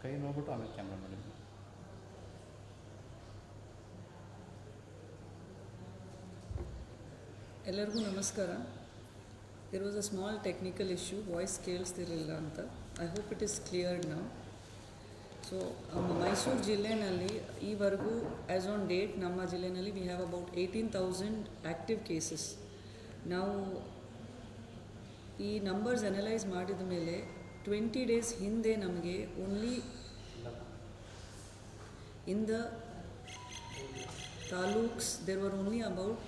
ಕೈ ನೋಡ್ಬಿಟ್ಟು ಆಮೇಲೆ ಕ್ಯಾಮ್ರಾ ಮಾಡಿ. ಎಲ್ಲರಿಗೂ ನಮಸ್ಕಾರ. There was a small technical issue, voice ಕೇಳಿಸ್ತಿರಲಿಲ್ಲ ಅಂತ. I hope it is cleared now. So Mysuru ಜಿಲ್ಲೆಯಲ್ಲಿ ಈವರೆಗೂ ಆ್ಯಸ್ ಆನ್ ಡೇಟ್ ನಮ್ಮ ಜಿಲ್ಲೆಯಲ್ಲಿ we have about 18,000 active cases. ನಾವು ಈ ನಂಬರ್ಸ್ ಅನಲೈಸ್ ಮಾಡಿದ ಮೇಲೆ 20 days ಹಿಂದೆ ನಮಗೆ only in the taluks there were only about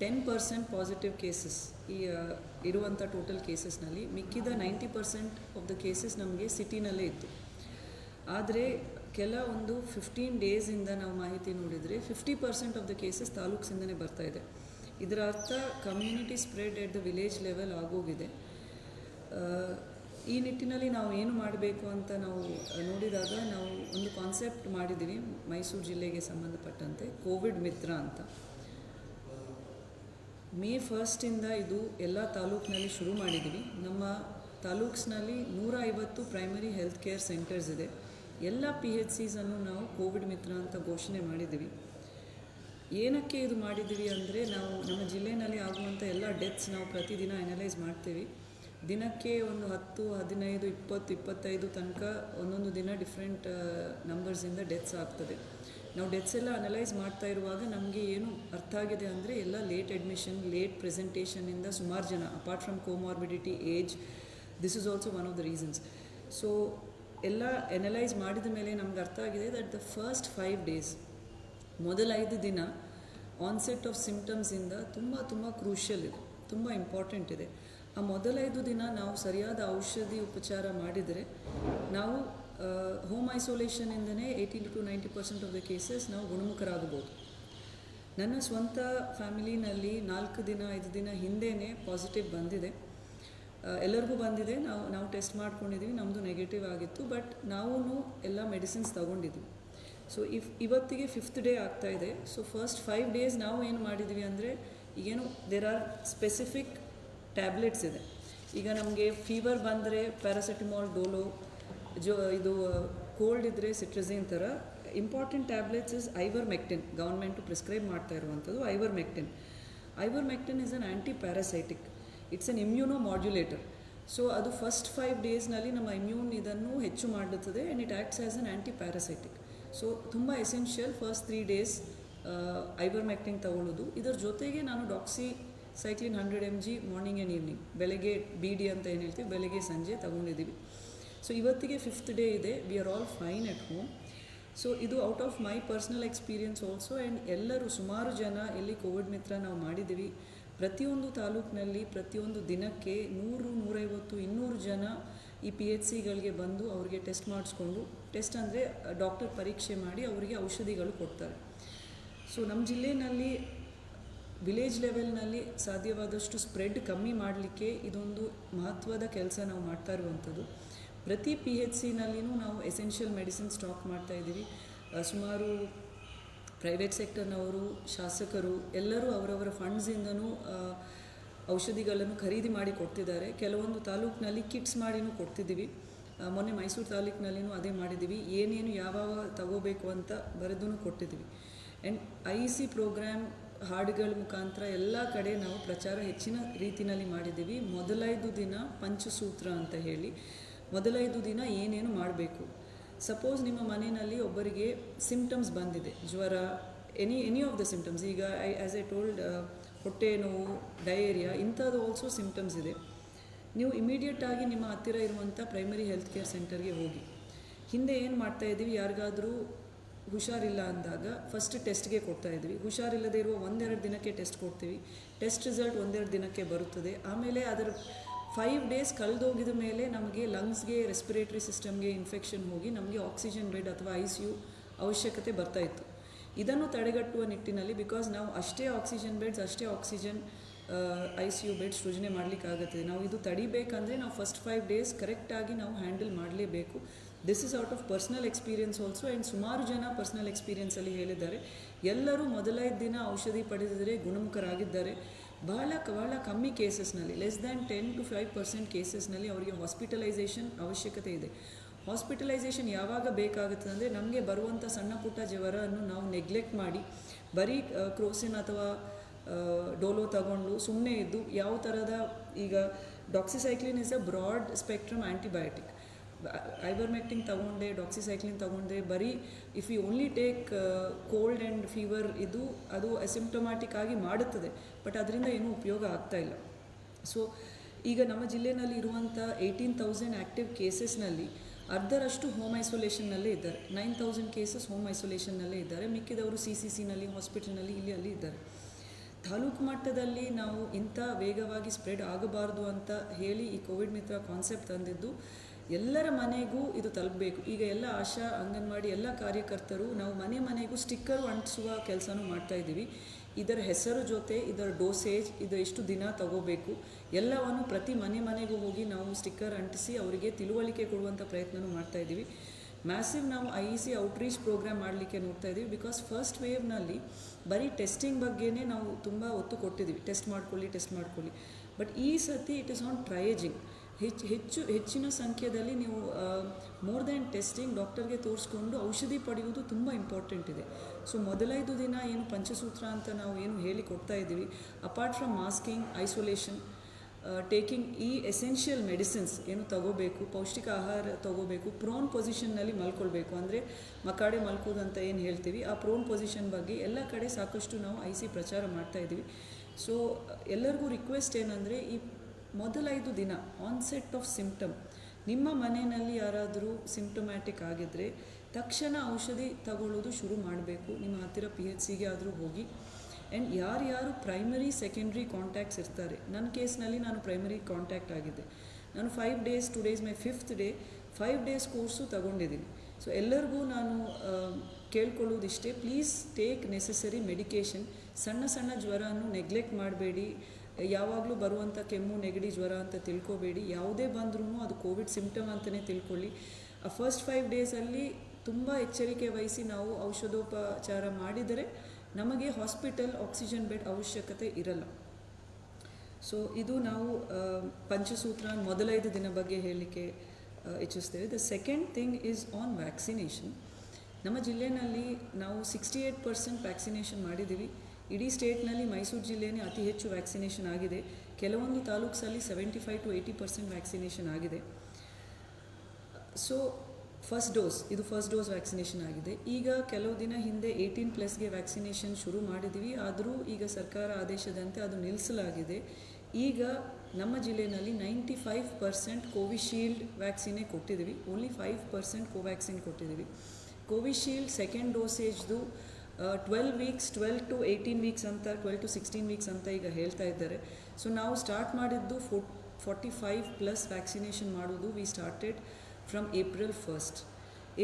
10% positive cases ಈ ಇರುವಂಥ ಟೋಟಲ್ ಕೇಸಸ್ನಲ್ಲಿ. ಮಿಕ್ಕಿದ 90% ಆಫ್ ದ ಕೇಸಸ್ ನಮಗೆ ಸಿಟಿನಲ್ಲೇ ಇತ್ತು. ಆದರೆ ಒಂದು 15 ಡೇಸಿಂದ ನಾವು ಮಾಹಿತಿ ನೋಡಿದರೆ 50% ಆಫ್ ದ ಕೇಸಸ್ ತಾಲೂಕ್ಸಿಂದನೇ ಬರ್ತಾಯಿದೆ. ಇದರ ಅರ್ಥ community spread at the village level ಆಗೋಗಿದೆ. ಈ ನಿಟ್ಟಿನಲ್ಲಿ ನಾವು ಏನು ಮಾಡಬೇಕು ಅಂತ ನಾವು ನೋಡಿದಾಗ ನಾವು ಒಂದು ಕಾನ್ಸೆಪ್ಟ್ ಮಾಡಿದ್ದೀವಿ ಮೈಸೂರು ಜಿಲ್ಲೆಗೆ ಸಂಬಂಧಪಟ್ಟಂತೆ, ಕೋವಿಡ್ ಮಿತ್ರ ಅಂತ. May 1st ಇದು ಎಲ್ಲ ತಾಲೂಕಿನಲ್ಲಿ ಶುರು ಮಾಡಿದ್ದೀವಿ. ನಮ್ಮ ತಾಲೂಕ್ಸ್ನಲ್ಲಿ 150 ಪ್ರೈಮರಿ ಹೆಲ್ತ್ ಕೇರ್ ಸೆಂಟರ್ಸ್ ಇದೆ. ಎಲ್ಲ PHCಸನ್ನು ನಾವು ಕೋವಿಡ್ ಮಿತ್ರ ಅಂತ ಘೋಷಣೆ ಮಾಡಿದ್ದೀವಿ. ಏನಕ್ಕೆ ಇದು ಮಾಡಿದ್ದೀವಿ ಅಂದರೆ, ನಾವು ನಮ್ಮ ಜಿಲ್ಲೆಯಲ್ಲಿ ಆಗುವಂಥ ಎಲ್ಲ ಡೆತ್ಸ್ ನಾವು ಪ್ರತಿದಿನ ಅನಲೈಸ್ ಮಾಡ್ತೀವಿ. ದಿನಕ್ಕೆ ಒಂದು 10, 15, 20, 25 ತನಕ ಒಂದೊಂದು ದಿನ ಡಿಫ್ರೆಂಟ್ ನಂಬರ್ಸಿಂದ ಡೆತ್ಸ್ ಆಗ್ತದೆ. ನಾವು ಡೆತ್ಸ್ ಎಲ್ಲ ಅನಲೈಸ್ ಮಾಡ್ತಾ ಇರುವಾಗ ನಮಗೆ ಏನು ಅರ್ಥ ಆಗಿದೆ ಅಂದರೆ, ಎಲ್ಲ ಲೇಟ್ ಅಡ್ಮಿಷನ್, ಲೇಟ್ ಪ್ರೆಸೆಂಟೇಷನಿಂದ ಸುಮಾರು ಜನ, apart from comorbidity, age, this is also one of the reasons. So ಎಲ್ಲ ಅನಲೈಸ್ ಮಾಡಿದ ಮೇಲೆ ನಮ್ಗೆ ಅರ್ಥ ಆಗಿದೆ ದಟ್ ದ ಫಸ್ಟ್ 5 days, ಮೊದಲ 5 ದಿನ ಆನ್ಸೆಟ್ ಆಫ್ ಸಿಮ್ಟಮ್ಸಿಂದ ತುಂಬ ಕ್ರೂಷಿಯಲ್ ಇದೆ, ತುಂಬ ಇಂಪಾರ್ಟೆಂಟ್ ಇದೆ. ಆ ಮೊದಲ 5 ದಿನ ನಾವು ಸರಿಯಾದ ಔಷಧಿ ಉಪಚಾರ ಮಾಡಿದರೆ ನಾವು ಹೋಮ್ ಐಸೋಲೇಷನಿಂದನೇ 80 to 90% ಆಫ್ ದ ಕೇಸಸ್ ನಾವು ಗುಣಮುಖರಾಗಬಹುದು. ನನ್ನ ಸ್ವಂತ ಫ್ಯಾಮಿಲಿನಲ್ಲಿ 4 ದಿನ 5 ದಿನ ಹಿಂದೆಯೇ ಪಾಸಿಟಿವ್ ಬಂದಿದೆ. ಎಲ್ಲರಿಗೂ ಬಂದಿದೆ. ನಾವು ಟೆಸ್ಟ್ ಮಾಡ್ಕೊಂಡಿದ್ದೀವಿ, ನಮ್ಮದು ನೆಗೆಟಿವ್ ಆಗಿತ್ತು. ಬಟ್ ನಾವು ಎಲ್ಲ ಮೆಡಿಸಿನ್ಸ್ ತಗೊಂಡಿದ್ವಿ. ಸೊ ಇವತ್ತಿಗೆ 5th ಡೇ ಆಗ್ತಾಯಿದೆ. ಸೊ ಫಸ್ಟ್ 5 days ನಾವು ಏನು ಮಾಡಿದ್ವಿ ಅಂದರೆ, ಈಗೇನು ದೇರ್ ಆರ್ ಸ್ಪೆಸಿಫಿಕ್ ಟ್ಯಾಬ್ಲೆಟ್ಸ್ ಇದೆ. ಈಗ ನಮಗೆ ಫೀವರ್ ಬಂದರೆ ಪ್ಯಾರಾಸೆಟಮಾಲ್, ಡೋಲೋ, ಇದು ಕೋಲ್ಡ್ ಇದ್ದರೆ ಸಿಟ್ರಜಿನ್ ಥರ. Important tablets is ivermectin. Government prescribe ಮಾಡ್ತಾ ಇರುವಂಥದ್ದು ivermectin. Ivermectin is an anti parasitic, it's an immuno modulator. So ಅದು ಫಸ್ಟ್ 5 daysನಲ್ಲಿ ನಮ್ಮ ಇಮ್ಯೂನ್ ಇದನ್ನು ಹೆಚ್ಚು ಮಾಡುತ್ತದೆ and it acts as an anti parasitic. So ತುಂಬ ಎಸೆನ್ಷಿಯಲ್ ಫಸ್ಟ್ 3 days ಐವರ್ಮೆಕ್ಟಿನ್ ತಗೊಳ್ಳೋದು. ಇದರ ಜೊತೆಗೆ ನಾನು doxycycline 100 mg morning and evening, ಬೆಳಗ್ಗೆ BD ಅಂತ ಏನು ಹೇಳ್ತೀವಿ, ಬೆಳಗ್ಗೆ ಸಂಜೆ ತಗೊಂಡಿದ್ದೀವಿ. ಸೊ ಇವತ್ತಿಗೆ 5th ಡೇ ಇದೆ. We are all fine at home. So ಇದು out of my personal experience also. And ಎಲ್ಲರೂ ಸುಮಾರು ಜನ ಇಲ್ಲಿ ಕೋವಿಡ್ ಮಿತ್ರ ನಾವು ಮಾಡಿದ್ದೀವಿ. ಪ್ರತಿಯೊಂದು ತಾಲೂಕಿನಲ್ಲಿ ಪ್ರತಿಯೊಂದು ದಿನಕ್ಕೆ 100, 150, 200 ಜನ ಈ PHCಗಳಿಗೆ ಬಂದು ಅವರಿಗೆ ಟೆಸ್ಟ್ ಮಾಡಿಸ್ಕೊಂಡು, ಟೆಸ್ಟ್ ಅಂದರೆ ಡಾಕ್ಟರ್ ಪರೀಕ್ಷೆ ಮಾಡಿ ಅವರಿಗೆ ಔಷಧಿಗಳು ಕೊಡ್ತಾರೆ. ಸೊ ನಮ್ಮ ಜಿಲ್ಲೆಯಲ್ಲಿ ವಿಲೇಜ್ ಲೆವೆಲ್ನಲ್ಲಿ ಸಾಧ್ಯವಾದಷ್ಟು ಸ್ಪ್ರೆಡ್ ಕಮ್ಮಿ ಮಾಡಲಿಕ್ಕೆ ಇದೊಂದು ಮಹತ್ವದ ಕೆಲಸ ನಾವು ಮಾಡ್ತಾ ಇರುವಂಥದ್ದು. ಪ್ರತಿ PHCನಲ್ಲಿನೂ ನಾವು ಎಸೆನ್ಷಿಯಲ್ ಮೆಡಿಸಿನ್ ಸ್ಟಾಕ್ ಮಾಡ್ತಾಯಿದ್ದೀವಿ. ಸುಮಾರು ಪ್ರೈವೇಟ್ ಸೆಕ್ಟರ್ನವರು, ಶಾಸಕರು ಎಲ್ಲರೂ ಅವರವರ ಫಂಡ್ಸಿಂದನೂ ಔಷಧಿಗಳನ್ನು ಖರೀದಿ ಮಾಡಿ ಕೊಡ್ತಿದ್ದಾರೆ. ಕೆಲವೊಂದು ತಾಲೂಕಿನಲ್ಲಿ ಕಿಟ್ಸ್ ಮಾಡಿನೂ ಕೊಡ್ತಿದ್ದೀವಿ. ಮೊನ್ನೆ ಮೈಸೂರು ತಾಲೂಕಿನಲ್ಲಿನೂ ಅದೇ ಮಾಡಿದ್ದೀವಿ. ಏನೇನು ಯಾವಾಗ ತಗೋಬೇಕು ಅಂತ ಬರೆದೂ ಕೊಟ್ಟಿದ್ದೀವಿ. ಆ್ಯಂಡ್ IEC ಪ್ರೋಗ್ರಾಮ್ ಹಾಡುಗಳ ಮುಖಾಂತರ ಎಲ್ಲ ಕಡೆ ನಾವು ಪ್ರಚಾರ ಹೆಚ್ಚಿನ ರೀತಿಯಲ್ಲಿ ಮಾಡಿದ್ದೀವಿ. ಮೊದಲ 5 ದಿನ ಪಂಚಸೂತ್ರ ಅಂತ ಹೇಳಿ, ಮೊದಲ 5 ದಿನ ಏನೇನು ಮಾಡಬೇಕು. ಸಪೋಸ್ ನಿಮ್ಮ ಮನೆಯಲ್ಲಿ ಒಬ್ಬರಿಗೆ ಸಿಮ್ಟಮ್ಸ್ ಬಂದಿದೆ, ಜ್ವರ, ಎನಿ ಆಫ್ ದ ಸಿಮ್ಟಮ್ಸ್, ಈಗ ಆ್ಯಸ್ ಐ ಟೋಲ್ಡ್ ಹೊಟ್ಟೆ ನೋವು, ಡಯೇರಿಯಾ, ಇಂಥದ್ದು ಆಲ್ಸೋ ಸಿಮ್ಟಮ್ಸ್ ಇದೆ, ನೀವು ಇಮಿಡಿಯೇಟಾಗಿ ನಿಮ್ಮ ಹತ್ತಿರ ಇರುವಂಥ ಪ್ರೈಮರಿ ಹೆಲ್ತ್ ಕೇರ್ ಸೆಂಟರ್ಗೆ ಹೋಗಿ. ಹಿಂದೆ ಏನು ಮಾಡ್ತಾಯಿದ್ದೀವಿ, ಯಾರಿಗಾದರೂ ಹುಷಾರಿಲ್ಲ ಅಂದಾಗ ಫಸ್ಟ್ ಟೆಸ್ಟ್ಗೆ ಕೊಡ್ತಾಯಿದ್ವಿ. ಹುಷಾರಿಲ್ಲದೆ ಇರುವ 1-2 ದಿನಕ್ಕೆ ಟೆಸ್ಟ್ ಕೊಡ್ತೀವಿ. ಟೆಸ್ಟ್ ರಿಸಲ್ಟ್ 1-2 ದಿನಕ್ಕೆ ಬರುತ್ತದೆ. ಆಮೇಲೆ ಅದರ 5 days ಕಳೆದೋಗಿದ ಮೇಲೆ ನಮಗೆ ಲಂಗ್ಸ್ಗೆ, ರೆಸ್ಪಿರೇಟರಿ ಸಿಸ್ಟಮ್ಗೆ ಇನ್ಫೆಕ್ಷನ್ ಹೋಗಿ ನಮಗೆ ಆಕ್ಸಿಜನ್ ಬೆಡ್ ಅಥವಾ ICU ಅವಶ್ಯಕತೆ ಬರ್ತಾಯಿತ್ತು. ಇದನ್ನು ತಡೆಗಟ್ಟುವ ನಿಟ್ಟಿನಲ್ಲಿ, ಬಿಕಾಸ್ ನಾವು ಅಷ್ಟೇ ಆಕ್ಸಿಜನ್ ಬೆಡ್ಸ್, ಅಷ್ಟೇ ಆಕ್ಸಿಜನ್ ICU ಬೆಡ್ ಸೃಜನೆ ಮಾಡಲಿಕ್ಕಾಗುತ್ತದೆ. ನಾವು ಇದು ತಡಿಬೇಕಂದ್ರೆ ನಾವು ಫಸ್ಟ್ 5 days ಕರೆಕ್ಟಾಗಿ ನಾವು ಹ್ಯಾಂಡಲ್ ಮಾಡಲೇಬೇಕು. This is out of personal experience also. And ಸುಮಾರು ಜನ ಪರ್ಸ್ನಲ್ ಎಕ್ಸ್ಪೀರಿಯನ್ಸಲ್ಲಿ ಹೇಳಿದ್ದಾರೆ, ಎಲ್ಲರೂ ಮೊದಲ 5 ದಿನ ಔಷಧಿ ಪಡೆದಿದ್ದರೆ ಗುಣಮುಖರಾಗಿದ್ದಾರೆ. ಬಹಳ ಕಮ್ಮಿ ಕೇಸಸ್ನಲ್ಲಿ, ಲೆಸ್ ದ್ಯಾನ್ 10 to 5% ಕೇಸಸ್ನಲ್ಲಿ ಅವರಿಗೆ ಹಾಸ್ಪಿಟಲೈಸೇಷನ್ ಅವಶ್ಯಕತೆ ಇದೆ. ಹಾಸ್ಪಿಟಲೈಸೇಷನ್ ಯಾವಾಗ ಬೇಕಾಗುತ್ತದೆ ಅಂದರೆ ನಮಗೆ ಬರುವಂಥ ಸಣ್ಣ ಪುಟ್ಟ ಜ್ವರವನ್ನು ನಾವು ನೆಗ್ಲೆಕ್ಟ್ ಮಾಡಿ ಬರೀ ಕ್ರೋಸಿನ್ ಅಥವಾ ಡೋಲೋ ತಗೊಂಡು ಸುಮ್ಮನೆ ಇದ್ದು ಯಾವ ಥರದ ಈಗ doxycycline is a broad spectrum antibiotic. Ivermectin ತಗೊಂಡೆ, ಡಾಕ್ಸಿಸೈಕ್ಲಿನ್ ತಗೊಂಡೆ, ಬರೀ if you only take cold and fever ಅದು ಅಸಿಂಪ್ಟಮ್ಯಾಟಿಕ್ ಆಗಿ ಮಾಡುತ್ತದೆ, ಬಟ್ ಅದರಿಂದ ಏನೂ ಉಪಯೋಗ ಆಗ್ತಾಯಿಲ್ಲ. ಸೊ ಈಗ ನಮ್ಮ ಜಿಲ್ಲೆಯಲ್ಲಿ ಇರುವಂಥ 18,000 ಆ್ಯಕ್ಟಿವ್ ಕೇಸಸ್ನಲ್ಲಿ ಅರ್ಧರಷ್ಟು ಹೋಮ್ ಐಸೋಲೇಷನ್ನಲ್ಲೇ ಇದ್ದಾರೆ. 9,000 ಕೇಸಸ್ ಹೋಮ್ ಐಸೋಲೇಷನ್ನಲ್ಲೇ ಇದ್ದಾರೆ. ಮಿಕ್ಕಿದವರು CCCನಲ್ಲಿ, ಹಾಸ್ಪಿಟಲ್ನಲ್ಲಿ ಅಲ್ಲಿ ಇದ್ದಾರೆ. ತಾಲೂಕು ಮಟ್ಟದಲ್ಲಿ ನಾವು ಇಂಥ ವೇಗವಾಗಿ ಸ್ಪ್ರೆಡ್ ಆಗಬಾರ್ದು ಅಂತ ಹೇಳಿ ಈ ಕೋವಿಡ್ ಮಿತ್ರ ಕಾನ್ಸೆಪ್ಟ್ ತಂದಿದ್ದು ಎಲ್ಲರ ಮನೆಗೂ ಇದು ತಲುಪಬೇಕು. ಈಗ ಎಲ್ಲ ಆಶಾ, ಅಂಗನವಾಡಿ ಎಲ್ಲ ಕಾರ್ಯಕರ್ತರು ನಾವು ಮನೆಗೂ ಸ್ಟಿಕ್ಕರು ಅಂಟಿಸುವ ಕೆಲಸನೂ ಮಾಡ್ತಾಯಿದ್ದೀವಿ. ಇದರ ಹೆಸರು ಜೊತೆ ಇದರ ಡೋಸೇಜ್, ಇದು ಎಷ್ಟು ದಿನ ತಗೋಬೇಕು ಎಲ್ಲವನ್ನು ಪ್ರತಿ ಮನೆಗೂ ಹೋಗಿ ನಾವು ಸ್ಟಿಕ್ಕರ್ ಅಂಟಿಸಿ ಅವರಿಗೆ ತಿಳುವಳಿಕೆ ಕೊಡುವಂಥ ಪ್ರಯತ್ನವೂ ಮಾಡ್ತಾಯಿದ್ದೀವಿ. ಮ್ಯಾಸಿವ್ ನಾವು IEC ಔಟ್ರೀಚ್ ಪ್ರೋಗ್ರಾಮ್ ಮಾಡಲಿಕ್ಕೆ ನೋಡ್ತಾ ಇದ್ದೀವಿ. ಬಿಕಾಸ್ ಫಸ್ಟ್ ವೇವ್ನಲ್ಲಿ ಬರೀ ಟೆಸ್ಟಿಂಗ್ ಬಗ್ಗೆನೇ ನಾವು ತುಂಬ ಒತ್ತು ಕೊಟ್ಟಿದ್ದೀವಿ, ಟೆಸ್ಟ್ ಮಾಡ್ಕೊಳ್ಳಿ. ಬಟ್ ಈ ಸತಿ ಇಟ್ ಇಸ್ ಆನ್ ಟ್ರಯೇಜಿಂಗ್. ಹೆಚ್ಚಿನ ಸಂಖ್ಯೆಯಲ್ಲಿ ನೀವು ಮೋರ್ ದ್ಯಾನ್ ಟೆಸ್ಟಿಂಗ್ ಡಾಕ್ಟರ್ಗೆ ತೋರಿಸ್ಕೊಂಡು ಔಷಧಿ ಪಡೆಯುವುದು ತುಂಬ ಇಂಪಾರ್ಟೆಂಟ್ ಇದೆ. ಸೊ ಮೊದಲೈದು ದಿನ ಏನು ಪಂಚಸೂತ್ರ ಅಂತ ನಾವು ಏನು ಹೇಳಿ ಕೊಡ್ತಾ ಇದ್ದೀವಿ, apart from masking, isolation, taking ಈ ಎಸೆನ್ಷಿಯಲ್ ಮೆಡಿಸಿನ್ಸ್ ಏನು ತಗೋಬೇಕು, ಪೌಷ್ಟಿಕ ಆಹಾರ ತಗೋಬೇಕು, ಪ್ರೋನ್ ಪೊಸಿಷನ್ನಲ್ಲಿ ಮಲ್ಕೊಳ್ಬೇಕು, ಅಂದರೆ ಮಕಾಡೆ ಮಲ್ಕೋದಂತ ಏನು ಹೇಳ್ತೀವಿ ಆ ಪ್ರೋನ್ ಪೊಸಿಷನ್ ಬಗ್ಗೆ ಎಲ್ಲ ಕಡೆ ಸಾಕಷ್ಟು ನಾವು IC ಪ್ರಚಾರ ಮಾಡ್ತಾಯಿದ್ದೀವಿ. ಸೊ ಎಲ್ಲರಿಗೂ ರಿಕ್ವೆಸ್ಟ್ ಏನಂದರೆ ಈ ಮೊದಲೈದು ದಿನ ಆನ್ಸೆಟ್ ಆಫ್ ಸಿಂಪ್ಟಮ್, ನಿಮ್ಮ ಮನೆಯಲ್ಲಿ ಯಾರಾದರೂ ಸಿಂಪ್ಟಮ್ಯಾಟಿಕ್ ಆಗಿದ್ದರೆ ತಕ್ಷಣ ಔಷಧಿ ತಗೊಳ್ಳೋದು ಶುರು ಮಾಡಬೇಕು. ನಿಮ್ಮ ಹತ್ತಿರ PHCಗೆ ಆದರೂ ಹೋಗಿ. ಆ್ಯಂಡ್ ಯಾರು ಪ್ರೈಮರಿ ಸೆಕೆಂಡ್ರಿ ಕಾಂಟ್ಯಾಕ್ಟ್ಸ್ ಇರ್ತಾರೆ, ನನ್ನ ಕೇಸ್ನಲ್ಲಿ ನಾನು ಪ್ರೈಮರಿ ಕಾಂಟ್ಯಾಕ್ಟ್ ಆಗಿದ್ದೆ. ನಾನು 5 days, ಟುಡೇಸ್ ಮೈ 5th day, 5 days ಕೋರ್ಸು ತಗೊಂಡಿದ್ದೀನಿ. ಸೊ ಎಲ್ಲರಿಗೂ ನಾನು ಕೇಳ್ಕೊಳ್ಳೋದಿಷ್ಟೇ, ಪ್ಲೀಸ್ ಟೇಕ್ ನೆಸೆಸರಿ ಮೆಡಿಕೇಷನ್. ಸಣ್ಣ ಜ್ವರವನ್ನು ನೆಗ್ಲೆಕ್ಟ್ ಮಾಡಬೇಡಿ. ಯಾವಾಗಲೂ ಬರುವಂಥ ಕೆಮ್ಮು, ನೆಗಡಿ, ಜ್ವರ ಅಂತ ತಿಳ್ಕೊಬೇಡಿ. ಯಾವುದೇ ಬಂದ್ರೂ ಅದು ಕೋವಿಡ್ ಸಿಂಪ್ಟಮ್ ಅಂತಲೇ ತಿಳ್ಕೊಳ್ಳಿ. ಫಸ್ಟ್ 5 days ತುಂಬ ಎಚ್ಚರಿಕೆ ವಹಿಸಿ ನಾವು ಔಷಧೋಪಚಾರ ಮಾಡಿದರೆ ನಮಗೆ ಹಾಸ್ಪಿಟಲ್ ಆಕ್ಸಿಜನ್ ಬೆಡ್ ಅವಶ್ಯಕತೆ ಇರಲ್ಲ. ಸೊ ಇದು ನಾವು ಪಂಚಸೂತ್ರ ಮೊದಲೈದು ದಿನ ಬಗ್ಗೆ ಹೇಳಲಿಕ್ಕೆ ಇಚ್ಛಿಸ್ತೇವೆ. The second thing is on vaccination. ನಮ್ಮ ಜಿಲ್ಲೆಯಲ್ಲಿ ನಾವು 68% ವ್ಯಾಕ್ಸಿನೇಷನ್ ಮಾಡಿದ್ದೀವಿ. ಇಡೀ ಸ್ಟೇಟ್ನಲ್ಲಿ ಮೈಸೂರು ಜಿಲ್ಲೆಯೇ ಅತಿ ಹೆಚ್ಚು ವ್ಯಾಕ್ಸಿನೇಷನ್ ಆಗಿದೆ. ಕೆಲವೊಂದು ತಾಲೂಕ್ಸಲ್ಲಿ 75 to 80% ವ್ಯಾಕ್ಸಿನೇಷನ್ ಆಗಿದೆ. ಸೊ ಫಸ್ಟ್ ಡೋಸ್ ವ್ಯಾಕ್ಸಿನೇಷನ್ ಆಗಿದೆ. ಈಗ ಕೆಲವು ದಿನ ಹಿಂದೆ 18+ ವ್ಯಾಕ್ಸಿನೇಷನ್ ಶುರು ಮಾಡಿದ್ದೀವಿ. ಆದರೂ ಈಗ ಸರ್ಕಾರ ಆದೇಶದಂತೆ ಅದು ನಿಲ್ಲಿಸಲಾಗಿದೆ. ಈಗ ನಮ್ಮ ಜಿಲ್ಲೆಯಲ್ಲಿ 95% ಕೋವಿಶೀಲ್ಡ್ ವ್ಯಾಕ್ಸಿನೇ ಕೊಟ್ಟಿದ್ದೀವಿ. ಓನ್ಲಿ 5% ಕೋವ್ಯಾಕ್ಸಿನ್ ಕೊಟ್ಟಿದ್ದೀವಿ. ಕೋವಿಶೀಲ್ಡ್ ಸೆಕೆಂಡ್ ಡೋಸೇಜ್ದು 12 weeks, 12 to 18 weeks ಅಂತ, 12 to 16 weeks ಅಂತ ಈಗ ಹೇಳ್ತಾ ಇದ್ದಾರೆ. ಸೊ ನಾವು ಸ್ಟಾರ್ಟ್ ಮಾಡಿದ್ದು 45+ ವ್ಯಾಕ್ಸಿನೇಷನ್ ಮಾಡೋದು. We started from April 1st.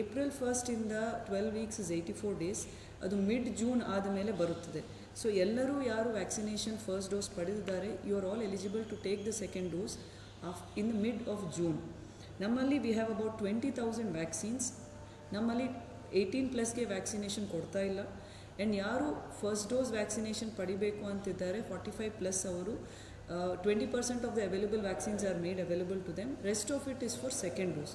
April 1st ಇಂದ 12 weeks is 84 days. ಅದು mid-June ಆದಮೇಲೆ ಬರುತ್ತದೆ. ಸೊ ಎಲ್ಲರೂ ಯಾರು ವ್ಯಾಕ್ಸಿನೇಷನ್ ಫಸ್ಟ್ ಡೋಸ್ ಪಡೆದಿದ್ದಾರೆ, you are all eligible to take the second dose in the mid of June. ನಮ್ಮಲ್ಲಿ ವಿ ಹ್ಯಾವ್ ಅಬೌಟ್ 20,000 ವ್ಯಾಕ್ಸಿನ್ಸ್. ನಮ್ಮಲ್ಲಿ 18+ vaccination ಕೊಡ್ತಾ ಇಲ್ಲ. ಆ್ಯಂಡ್ ಯಾರು ಫಸ್ಟ್ ಡೋಸ್ ವ್ಯಾಕ್ಸಿನೇಷನ್ ಪಡಿಬೇಕು ಅಂತಿದ್ದಾರೆ 45+ ಅವರು 20% of the available vaccines are made available to them. Rest of it is for second dose.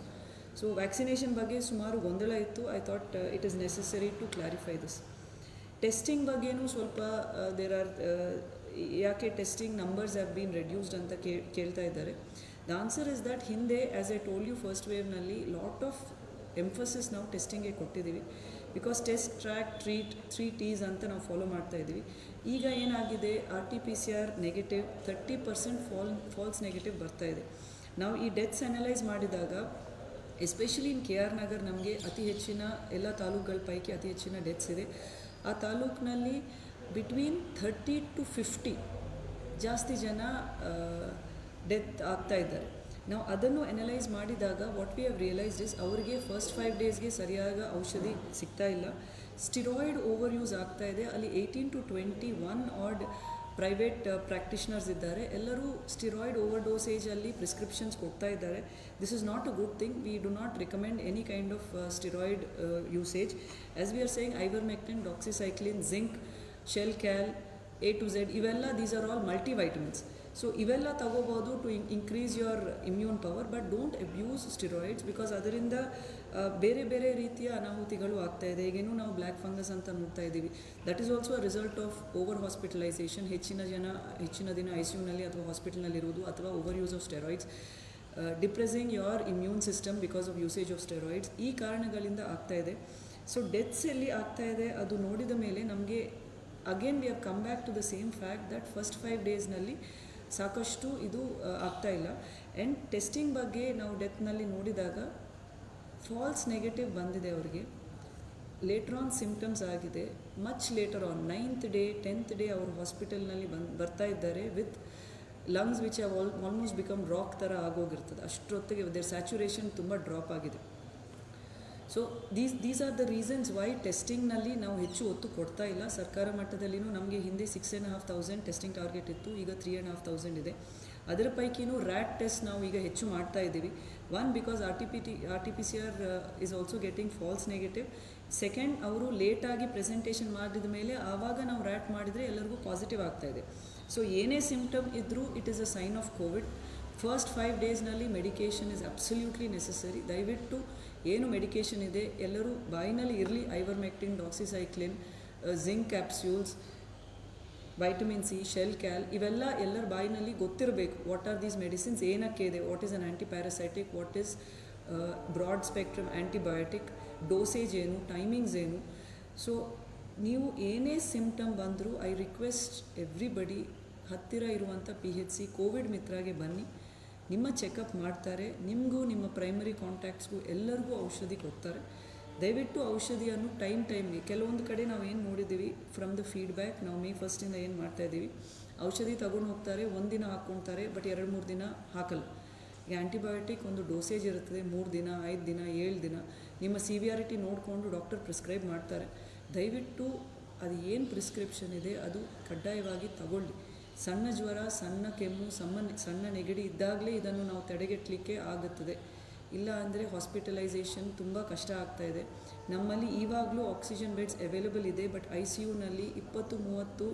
So vaccination ಬಗ್ಗೆ ಸುಮಾರು ಗೊಂದಲ ಇತ್ತು. I thought it is necessary to clarify this. Testing ಬಗ್ಗೆನೂ ಸ್ವಲ್ಪ ಯಾಕೆ testing numbers have been reduced ಅಂತ ಕೇಳ್ತಾ ಇದ್ದಾರೆ. ದ ಆನ್ಸರ್ ಇಸ್ ದಟ್ ಹಿಂದೆ as I told you first ವೇವ್ನಲ್ಲಿ ಲಾಟ್ ಆಫ್ ಎಂಫಸಿಸ್ ನಾವು ಟೆಸ್ಟಿಂಗ್ಗೆ ಕೊಟ್ಟಿದ್ದೀವಿ. Because test, track, treat, 3 T's ಅಂತ ನಾವು ಫಾಲೋ ಮಾಡ್ತಾ ಇದ್ದೀವಿ. ಈಗ ಏನಾಗಿದೆ, RT-PCR ನೆಗೆಟಿವ್, 30% ಫಾಲ್ಸ್ ನೆಗೆಟಿವ್ ಬರ್ತಾ ಇದೆ. ನಾವು ಈ ಡೆತ್ಸ್ ಅನಲೈಸ್ ಮಾಡಿದಾಗ ಎಸ್ಪೆಷಲಿ ಇನ್ KR ನಗರ್ ನಮಗೆ ಅತಿ ಹೆಚ್ಚಿನ ಎಲ್ಲ ತಾಲೂಕುಗಳ ಪೈಕಿ ಅತಿ ಹೆಚ್ಚಿನ ಡೆತ್ಸ್ ಇದೆ. ಆ ತಾಲೂಕಿನಲ್ಲಿ ಬಿಟ್ವೀನ್ 30 to 50 ಜಾಸ್ತಿ ಜನ ಡೆತ್ ಆಗ್ತಾ ಇದ್ದಾರೆ. ನಾವು ಅದನ್ನು ಅನಲೈಸ್ ಮಾಡಿದಾಗ what we have realised is ಅವರಿಗೆ ಫಸ್ಟ್ 5 daysಗೆ ಸರಿಯಾದ ಔಷಧಿ ಸಿಗ್ತಾ ಇಲ್ಲ. ಸ್ಟಿರಾಯ್ಡ್ ಓವರ್ ಯೂಸ್ ಆಗ್ತಾ ಇದೆ. ಅಲ್ಲಿ 18 to 21 ಆಡ್ ಪ್ರೈವೇಟ್ ಪ್ರಾಕ್ಟಿಷನರ್ಸ್ ಇದ್ದಾರೆ. ಎಲ್ಲರೂ ಸ್ಟಿರಾಯ್ಡ್ ಓವರ್ ಡೋಸೇಜಲ್ಲಿ ಪ್ರಿಸ್ಕ್ರಿಪ್ಷನ್ಸ್ ಕೊಡ್ತಾ ಇದ್ದಾರೆ. This is not a good thing. We do not recommend any kind of steroid usage. As we are saying ivermectin, doxycycline, zinc, Shelcal, A to Z ಇವೆಲ್ಲ these are all multivitamins. So ಇವೆಲ್ಲ ತಗೋಬೋದು to increase your immune power, but don't abuse steroids because ಅದರಿಂದ ಬೇರೆ ಬೇರೆ ರೀತಿಯ ಅನಾಹುತಿಗಳು ಆಗ್ತಾಯಿದೆ. ಈಗೇನು ನಾವು ಬ್ಲ್ಯಾಕ್ ಫಂಗಸ್ ಅಂತ ನೋಡ್ತಾ ಇದ್ದೀವಿ. That is also a result of over hospitalisation. ಹೆಚ್ಚಿನ ದಿನ ಐ ಸಿ ಯುನಲ್ಲಿ ಅಥವಾ ಹಾಸ್ಪಿಟಲ್ನಲ್ಲಿರುವುದು, ಅಥವಾ over use of steroids, depressing your immune system because of usage of steroids. ಈ ಕಾರಣಗಳಿಂದ ಆಗ್ತಾಯಿದೆ. ಸೊ ಡೆತ್ಸ್ ಎಲ್ಲಿ ಆಗ್ತಾಯಿದೆ ಅದು ನೋಡಿದ ಮೇಲೆ ನಮಗೆ again we have come back to the same fact that first 5 ಡೇಸ್ನಲ್ಲಿ ಸಾಕಷ್ಟು ಇದು ಆಗ್ತಾಯಿಲ್ಲ. ಆ್ಯಂಡ್ ಟೆಸ್ಟಿಂಗ್ ಬಗ್ಗೆ ನಾವು ಡೆತ್ನಲ್ಲಿ ನೋಡಿದಾಗ ಫಾಲ್ಸ್ ನೆಗೆಟಿವ್ ಬಂದಿದೆ ಅವರಿಗೆ, ಲೇಟರ್ ಆನ್ ಸಿಮ್ಟಮ್ಸ್ ಆಗಿದೆ. Much later on 9th day 10th day ಅವರು ಹಾಸ್ಪಿಟಲ್ನಲ್ಲಿ ಬರ್ತಾ ಇದ್ದಾರೆ with lungs which have almost become rock ಥರ ಆಗೋಗಿರ್ತದೆ. ಅಷ್ಟೊತ್ತಿಗೆ ದೇರ್ ಸ್ಯಾಚುರೇಷನ್ ತುಂಬ ಡ್ರಾಪ್ ಆಗಿದೆ. So these are the reasons why ಟೆಸ್ಟಿಂಗ್ನಲ್ಲಿ ನಾವು ಹೆಚ್ಚು ಒತ್ತು ಕೊಡ್ತಾ ಇಲ್ಲ. ಸರ್ಕಾರ ಮಟ್ಟದಲ್ಲಿನೂ ನಮಗೆ ಹಿಂದೆ 6,500 ಟೆಸ್ಟಿಂಗ್ ಟಾರ್ಗೆಟ್ ಇತ್ತು, ಈಗ 3,500 ಇದೆ. ಅದರ ಪೈಕಿನೂ ರ್ಯಾಟ್ ಟೆಸ್ಟ್ ನಾವು ಈಗ ಹೆಚ್ಚು ಮಾಡ್ತಾ ಇದ್ದೀವಿ. One, because RT-PCR is also getting falls negative. Second, ಅವರು ಲೇಟಾಗಿ ಪ್ರೆಸೆಂಟೇಷನ್ ಮಾಡಿದ ಮೇಲೆ ಆವಾಗ ನಾವು ರ್ಯಾಟ್ ಮಾಡಿದರೆ ಎಲ್ಲರಿಗೂ ಪಾಸಿಟಿವ್ ಆಗ್ತಾಯಿದೆ. ಸೊ ಏನೇ ಸಿಮ್ಟಮ್ ಇದ್ದರೂ it is a sign of COVID. First 5 ಡೇಸ್ನಲ್ಲಿ ಮೆಡಿಕೇಷನ್ ಇಸ್ ಅಬ್ಸಲ್ಯೂಟ್ಲಿ ನೆಸೆಸರಿ. ದಯವಿಟ್ಟು ಏನು ಮೆಡಿಕೇಷನ್ ಇದೆ ಎಲ್ಲರೂ ಬಾಯಿನಲ್ಲಿ ಇರಲಿ. Ivermectin, doxycycline, zinc capsules, vitamin C, Shelcal, ಇವೆಲ್ಲ ಎಲ್ಲರ ಬಾಯಿನಲ್ಲಿ ಗೊತ್ತಿರಬೇಕು. ವಾಟ್ ಆರ್ ದೀಸ್ ಮೆಡಿಸಿನ್ಸ್, ಏನಕ್ಕೆ ಇದೆ, what is an antiparasitic, what is broad spectrum antibiotic, dosage ಏನು, ಟೈಮಿಂಗ್ಸ್ ಏನು. ಸೊ ನೀವು ಏನೇ ಸಿಮ್ಟಮ್ ಬಂದರೂ ಐ ರಿಕ್ವೆಸ್ಟ್ ಎವ್ರಿಬಡಿ, ಹತ್ತಿರ ಇರುವಂಥ PHC ಕೋವಿಡ್ ಮಿತ್ರಾಗೆ ಬನ್ನಿ. ನಿಮ್ಮ ಚೆಕಪ್ ಮಾಡ್ತಾರೆ. ನಿಮಗೂ ನಿಮ್ಮ ಪ್ರೈಮರಿ ಕಾಂಟ್ಯಾಕ್ಟ್ಸ್ಗೂ ಎಲ್ಲರಿಗೂ ಔಷಧಿ ಕೊಡ್ತಾರೆ. ದಯವಿಟ್ಟು ಔಷಧಿಯನ್ನು ಟೈಮ್ಗೆ, ಕೆಲವೊಂದು ಕಡೆ ನಾವು ಏನು ನೋಡಿದ್ದೀವಿ ಫ್ರಮ್ ದ ಫೀಡ್ಬ್ಯಾಕ್, ನಾವು May 1 ಏನು ಮಾಡ್ತಾಯಿದ್ದೀವಿ, ಔಷಧಿ ತೊಗೊಂಡು ಹೋಗ್ತಾರೆ, 1 ದಿನ ಹಾಕ್ಕೊಳ್ತಾರೆ, ಬಟ್ 2-3 ದಿನ ಹಾಕಲ್ಲ. ಈಗ ಆ್ಯಂಟಿಬಯೋಟಿಕ್ ಒಂದು ಡೋಸೇಜ್ ಇರುತ್ತದೆ, 3 ದಿನ, 5 ದಿನ, 7 ದಿನ. ನಿಮ್ಮ ಸಿವಿಯಾರಿಟಿ ನೋಡಿಕೊಂಡು ಡಾಕ್ಟರ್ ಪ್ರಿಸ್ಕ್ರೈಬ್ ಮಾಡ್ತಾರೆ. ದಯವಿಟ್ಟು ಅದು ಏನು ಪ್ರಿಸ್ಕ್ರಿಪ್ಷನ್ ಇದೆ ಅದು ಕಡ್ಡಾಯವಾಗಿ ತಗೊಳ್ಳಿ. ಸಣ್ಣ ಜ್ವರ, ಸಣ್ಣ ಕೆಮ್ಮು, ಸಣ್ಣ ನೆಗಡಿ ಇದ್ದಾಗಲೇ ಇದನ್ನು ನಾವು ತಡೆಗಟ್ಟಲಿಕ್ಕೆ ಆಗುತ್ತದೆ. ಇಲ್ಲ ಅಂದರೆ ಹಾಸ್ಪಿಟಲೈಸೇಷನ್ ತುಂಬ ಕಷ್ಟ ಆಗ್ತಾಯಿದೆ. ನಮ್ಮಲ್ಲಿ ಈವಾಗಲೂ ಆಕ್ಸಿಜನ್ ಬೆಡ್ಸ್ ಅವೈಲೇಬಲ್ ಇದೆ, ಬಟ್ ICUನಲ್ಲಿ 20-30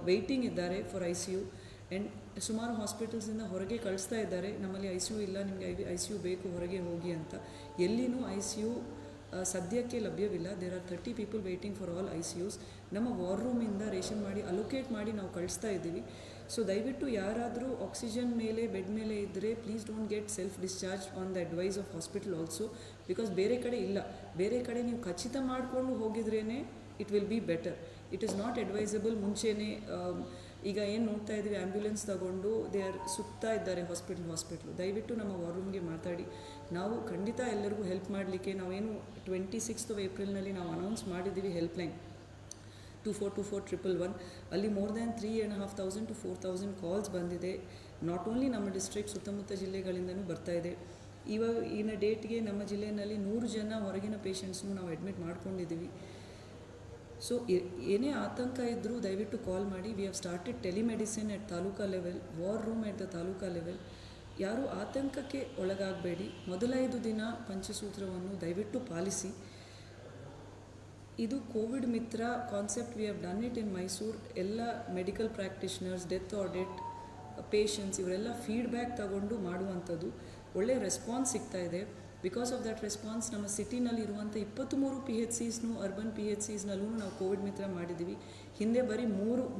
ವೆಯ್ಟಿಂಗ್ ಇದ್ದಾರೆ ಫಾರ್ ICU. ಆ್ಯಂಡ್ ಸುಮಾರು ಹಾಸ್ಪಿಟಲ್ಸಿಂದ ಹೊರಗೆ ಕಳಿಸ್ತಾ ಇದ್ದಾರೆ, ನಮ್ಮಲ್ಲಿ ICU ಇಲ್ಲ, ನಿಮಗೆ ICU ಬೇಕು, ಹೊರಗೆ ಹೋಗಿ ಅಂತ. ಎಲ್ಲಿನೂ ICU ಸದ್ಯಕ್ಕೆ ಲಭ್ಯವಿಲ್ಲ. There are 30 people waiting for all ICUs. ನಮ್ಮ ವಾರ್ ರೂಮಿಂದ ರೇಷನ್ ಮಾಡಿ ಅಲೋಕೇಟ್ ಮಾಡಿ ನಾವು ಕಳಿಸ್ತಾ ಇದ್ದೀವಿ. ಸೊ ದಯವಿಟ್ಟು ಯಾರಾದರೂ ಆಕ್ಸಿಜನ್ ಮೇಲೆ, ಬೆಡ್ ಮೇಲೆ ಇದ್ದರೆ please don't get self discharge on the advice of hospital also, because ಬೇರೆ ಕಡೆ ಇಲ್ಲ. ಬೇರೆ ಕಡೆ ನೀವು ಖಚಿತ ಮಾಡಿಕೊಂಡು ಹೋಗಿದ್ರೇ it will be better. It is not advisable ಮುಂಚೆನೇ. ಈಗ ಏನು ನೋಡ್ತಾ ಇದ್ದೀವಿ, ಆ್ಯಂಬ್ಯುಲೆನ್ಸ್ ತಗೊಂಡು ದೇ ಆರ್ ಸುತ್ತಾ ಇದ್ದಾರೆ ಹಾಸ್ಪಿಟ್ಲು. ದಯವಿಟ್ಟು ನಮ್ಮ ವಾರ್ ರೂಮ್ಗೆ ಮಾತಾಡಿ. ನಾವು ಖಂಡಿತ ಎಲ್ಲರಿಗೂ ಹೆಲ್ಪ್ ಮಾಡಲಿಕ್ಕೆ, ನಾವೇನು 26th ಏಪ್ರಿಲ್ನಲ್ಲಿ ನಾವು ಅನೌನ್ಸ್ ಮಾಡಿದ್ದೀವಿ ಹೆಲ್ಪ್ಲೈನ್ 242411. ಅಲ್ಲಿ ಮೋರ್ ದ್ಯಾನ್ 3,500 to 4,000 ಕಾಲ್ಸ್ ಬಂದಿದೆ. ನಾಟ್ ಓನ್ಲಿ ನಮ್ಮ ಡಿಸ್ಟ್ರಿಕ್ಟ್, ಸುತ್ತಮುತ್ತ ಜಿಲ್ಲೆಗಳಿಂದನೂ ಬರ್ತಾ ಇದೆ. ಇನ್ನ ಡೇಟ್ಗೆ ನಮ್ಮ ಜಿಲ್ಲೆಯಲ್ಲಿ 100 ಜನ ಹೊರಗಿನ ಪೇಷಂಟ್ಸ್ನು ನಾವು ಅಡ್ಮಿಟ್ ಮಾಡ್ಕೊಂಡಿದ್ದೀವಿ. ಸೊ ಏನೇ ಆತಂಕ ಇದ್ದರೂ ದಯವಿಟ್ಟು ಕಾಲ್ ಮಾಡಿ. We have started telemedicine at taluka level, war room at the taluka level. ಯಾರೂ ಆತಂಕಕ್ಕೆ ಒಳಗಾಗಬೇಡಿ. ಮೊದಲ 5 ದಿನ ಪಂಚಸೂತ್ರವನ್ನು ದಯವಿಟ್ಟು ಪಾಲಿಸಿ. ಇದು COVID Mitra concept. We have done it in Mysuru. ಎಲ್ಲ medical practitioners, death audit patients ಇವರೆಲ್ಲ ಫೀಡ್ಬ್ಯಾಕ್ ತಗೊಂಡು ಮಾಡುವಂಥದ್ದು. ಒಳ್ಳೆಯ ರೆಸ್ಪಾನ್ಸ್ ಸಿಗ್ತಾ ಇದೆ. ಬಿಕಾಸ್ ಆಫ್ ದಟ್ ರೆಸ್ಪಾನ್ಸ್ ನಮ್ಮ ಸಿಟಿನಲ್ಲಿ ಇರುವಂಥ 23 PHCಸ್ನು, ಅರ್ಬನ್ PHCಸ್ನಲ್ಲೂ ನಾವು ಕೋವಿಡ್ ಮಿತ್ರ ಮಾಡಿದ್ದೀವಿ. ಹಿಂದೆ ಬರೀ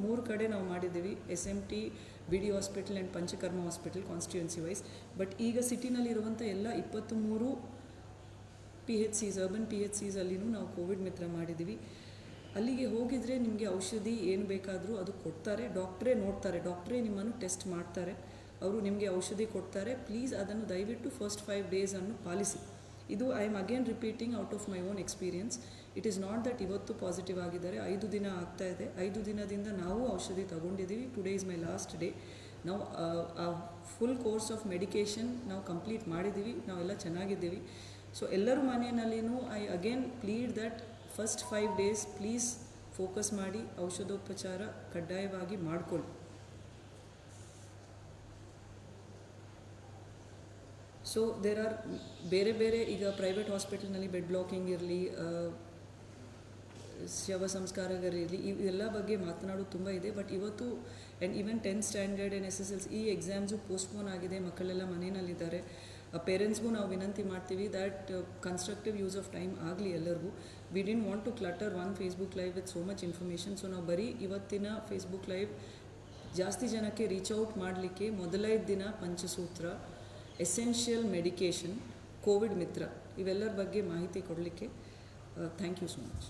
ಮೂರು ಕಡೆ ನಾವು ಮಾಡಿದ್ದೀವಿ, SMT, BD hospital and Panchakarma hospital constituency wise. But ಈಗ ಸಿಟಿನಲ್ಲಿರುವಂಥ ಎಲ್ಲ 23 PHCs, ಅರ್ಬನ್ PHCs ಅಲ್ಲಿನೂ ನಾವು ಕೋವಿಡ್ ಮಿತ್ರ ಮಾಡಿದ್ದೀವಿ. ಅಲ್ಲಿಗೆ ಹೋಗಿದರೆ ನಿಮಗೆ ಔಷಧಿ ಏನು ಬೇಕಾದರೂ ಅದು ಕೊಡ್ತಾರೆ. ಡಾಕ್ಟ್ರೇ ನೋಡ್ತಾರೆ, ಡಾಕ್ಟ್ರೇ ನಿಮ್ಮನ್ನು ಟೆಸ್ಟ್ ಮಾಡ್ತಾರೆ, ಅವರು ನಿಮಗೆ ಔಷಧಿ ಕೊಡ್ತಾರೆ. ಪ್ಲೀಸ್ ಅದನ್ನು ದಯವಿಟ್ಟು ಫಸ್ಟ್ 5 ಡೇಸನ್ನು ಪಾಲಿಸಿ. ಇದು I am again repeating out of my own experience. It is not that ಇವತ್ತು ಪಾಸಿಟಿವ್ ಆಗಿದ್ದಾರೆ, 5 ದಿನ ಆಗ್ತಾ ಇದೆ. 5 ದಿನದಿಂದ ನಾವು ಔಷಧಿ ತಗೊಂಡಿದ್ದೀವಿ. Today is my last day. ನಾವು ಆ ಫುಲ್ ಕೋರ್ಸ್ ಆಫ್ ಮೆಡಿಕೇಷನ್ ನಾವು ಕಂಪ್ಲೀಟ್ ಮಾಡಿದ್ದೀವಿ. ನಾವೆಲ್ಲ ಚೆನ್ನಾಗಿದ್ದೀವಿ. ಸೊ ಎಲ್ಲರ ಮನೆಯಲ್ಲಿನೂ I again plead that first 5 days please focus ಮಾಡಿ ಔಷಧೋಪಚಾರ ಕಡ್ಡಾಯವಾಗಿ ಮಾಡಿಕೊಳ್ಳಿ. ಸೊ ದೇರ್ ಆರ್ ಬೇರೆ ಈಗ ಪ್ರೈವೇಟ್ ಹಾಸ್ಪಿಟಲ್ನಲ್ಲಿ ಬೆಡ್ ಬ್ಲಾಕಿಂಗ್ ಇರಲಿ, ಶವ ಸಂಸ್ಕಾರಗಳಿರಲಿ ಇವೆಲ್ಲ ಬಗ್ಗೆ ಮಾತನಾಡೋದು ತುಂಬ ಇದೆ. ಬಟ್ ಇವತ್ತು and even 10th standard and SSLC ಈ ಎಕ್ಸಾಮ್ಸು ಪೋಸ್ಟ್ಪೋನ್ ಆಗಿದೆ, ಮಕ್ಕಳೆಲ್ಲ ಮನೆಯಲ್ಲಿದ್ದಾರೆ. ಪೇರೆಂಟ್ಸ್ಗೂ ನಾವು ವಿನಂತಿ ಮಾಡ್ತೀವಿ that constructive use of time ಆಗಲಿ ಎಲ್ಲರಿಗೂ. We didn't want to clutter on Facebook live with so much information. So ನಾವು ಬರೀ ಇವತ್ತಿನ ಫೇಸ್ಬುಕ್ ಲೈವ್ ಜಾಸ್ತಿ ಜನಕ್ಕೆ ರೀಚ್ ಔಟ್ ಮಾಡಲಿಕ್ಕೆ ಮೊದಲೈದು ದಿನ ಪಂಚಸೂತ್ರ, ಎಸೆನ್ಷಿಯಲ್ ಮೆಡಿಕೇಷನ್, ಕೋವಿಡ್ ಮಿತ್ರ ಇವೆಲ್ಲರ ಬಗ್ಗೆ ಮಾಹಿತಿ ಕೊಡಲಿಕ್ಕೆ. Thank you so much.